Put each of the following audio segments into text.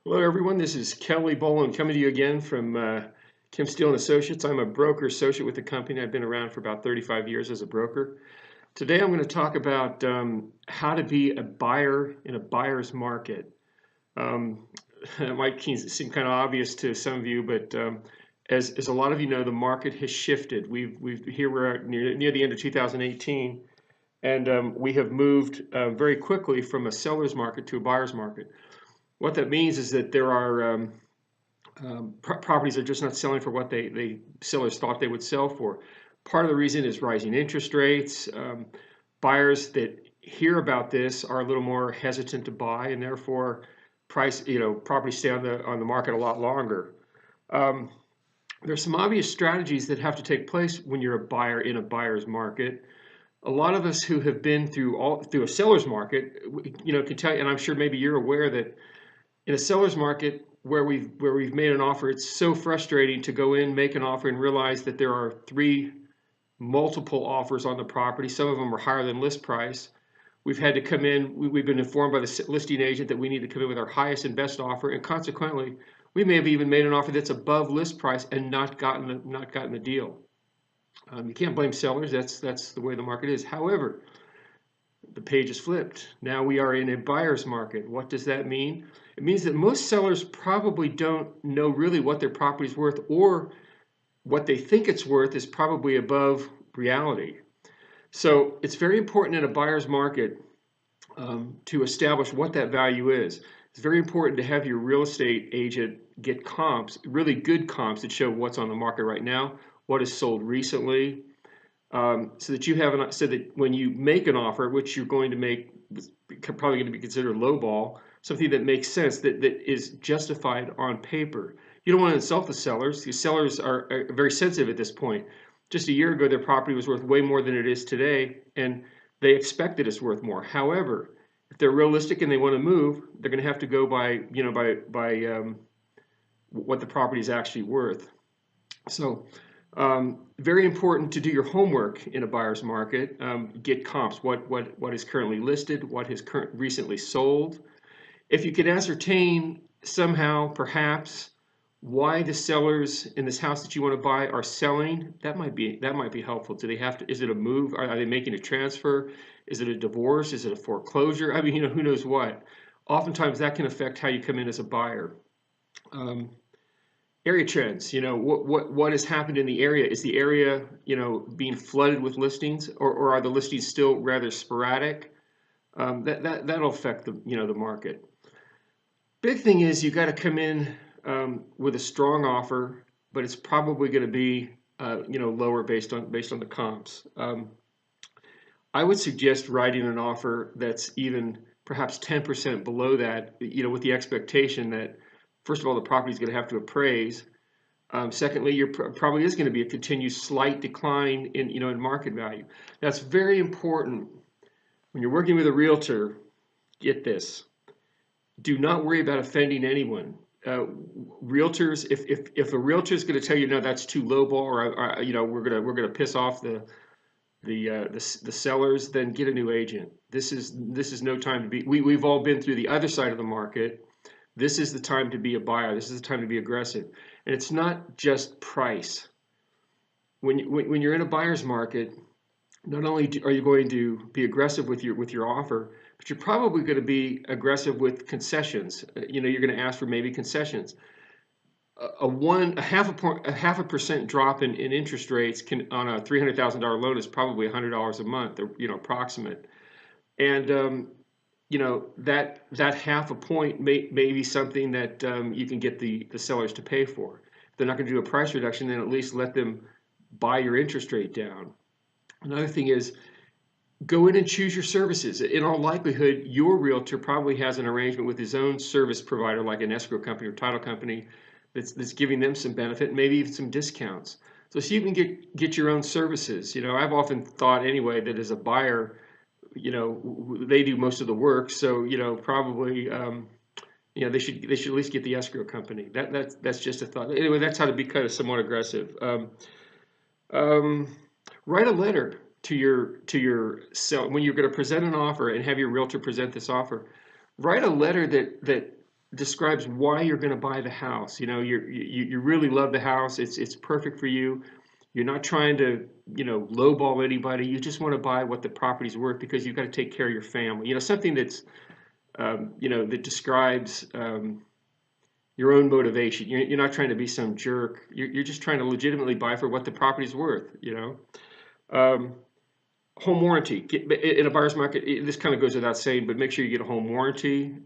Hello, everyone. This is Kelly Boland coming to you again from Kim Steele and Associates. I'm a broker associate with the company. I've been around for about 35 years as a broker. Today, I'm going to talk about how to be a buyer in a buyer's market. It might seem kind of obvious to some of you, but as a lot of you know, the market has shifted. We're near the end of 2018, and we have moved very quickly from a seller's market to a buyer's market. What that means is that there are properties are just not selling for what sellers thought they would sell for. Part of the reason is rising interest rates. Buyers that hear about this are a little more hesitant to buy, and therefore properties stay on the market a lot longer. There's some obvious strategies that have to take place when you're a buyer in a buyer's market. A lot of us who have been through a seller's market, can tell you, and I'm sure maybe you're aware that in a seller's market where we've made an offer, it's so frustrating to go in, make an offer, and realize that there are multiple offers on the property. Some of them are higher than list price. We've had to come in. We've been informed by the listing agent that we need to come in with our highest and best offer, and consequently, we may have even made an offer that's above list price and not gotten the deal. You can't blame sellers. That's the way the market is. However, the page is flipped. Now we are in a buyer's market. What does that mean? It means that most sellers probably don't know really what their property is worth, or what they think it's worth is probably above reality. So it's very important in a buyer's market to establish what that value is. It's very important to have your real estate agent get comps, really good comps that show what's on the market right now, what is sold recently, so that when you make an offer, which you're going to make, probably going to be considered lowball, something that makes sense, that is justified on paper. You don't want to insult the sellers. The sellers are very sensitive at this point. Just a year ago, their property was worth way more than it is today, and they expected it's worth more. However, if they're realistic and they want to move, they're going to have to go by what the property is actually worth. So very important to do your homework in a buyer's market. Get comps, what is currently listed, what has recently sold. If you can ascertain somehow, perhaps, why the sellers in this house that you want to buy are selling, that might be helpful. Do they have to? Is it a move? Are they making a transfer? Is it a divorce? Is it a foreclosure? I mean, who knows what? Oftentimes that can affect how you come in as a buyer. Area trends, what has happened in the area? Is the area, being flooded with listings, or are the listings still rather sporadic? That'll affect the market. Big thing is you got to come in with a strong offer, but it's probably going to be lower based on the comps. I would suggest writing an offer that's even perhaps 10% below that, with the expectation that, first of all, the property is going to have to appraise. Secondly, probably is going to be a continued slight decline in market value. That's very important when you're working with a realtor. Get this: do not worry about offending anyone. Realtors, if a realtor is going to tell you no, that's too lowball, or we're going to piss off the sellers, then get a new agent. This is no time to be. We've all been through the other side of the market. This is the time to be a buyer. This is the time to be aggressive. And it's not just price. When you're in a buyer's market, not only are you going to be aggressive with your offer, but you're probably going to be aggressive with concessions. You're going to ask for maybe concessions. A half a percent drop in interest rates on a $300,000 loan is probably $100 a month, approximate. And that half a point may be something that you can get the sellers to pay for. If they're not going to do a price reduction, then at least let them buy your interest rate down. Another thing is, go in and choose your services. In all likelihood, your realtor probably has an arrangement with his own service provider, like an escrow company or title company, that's giving them some benefit, maybe even some discounts. So you can get your own services. I've often thought anyway that as a buyer, they do most of the work, so probably they should at least get the escrow company. That's just a thought. Anyway, that's how to be kind of somewhat aggressive. Write a letter to your seller when you're going to present an offer and have your realtor present this offer. Write a letter that describes why you're going to buy the house. You know, you really love the house. It's perfect for you. You're not trying to, lowball anybody. You just want to buy what the property's worth because you've got to take care of your family. You know, something that's, that describes your own motivation. You're not trying to be some jerk. You're just trying to legitimately buy for what the property's worth. Home warranty in a buyer's market. This kind of goes without saying, but make sure you get a home warranty.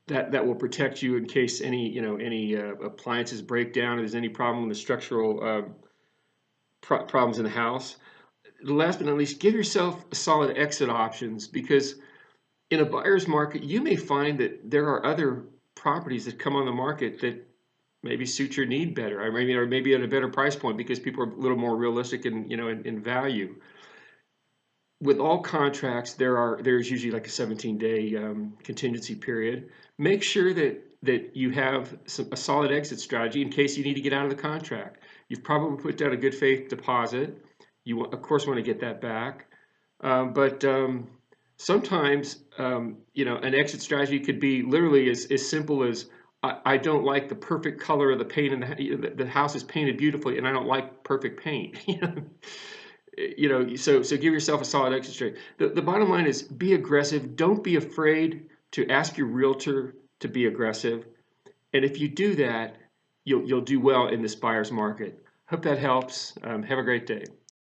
That will protect you in case any appliances break down, or there's any problem with the structural problems in the house. Last but not least, give yourself solid exit options, because in a buyer's market, you may find that there are other properties that come on the market that maybe suit your need better, or maybe at a better price point because people are a little more realistic in value. With all contracts, there's usually like a 17-day contingency period. Make sure that you have a solid exit strategy in case you need to get out of the contract. You've probably put down a good faith deposit. You of course want to get that back, but sometimes an exit strategy could be literally as simple as I don't like the perfect color of the paint, and the house is painted beautifully, and I don't like perfect paint. So give yourself a solid exit strategy. The bottom line is be aggressive. Don't be afraid to ask your realtor to be aggressive. And if you do that, you'll do well in this buyer's market. Hope that helps. Have a great day.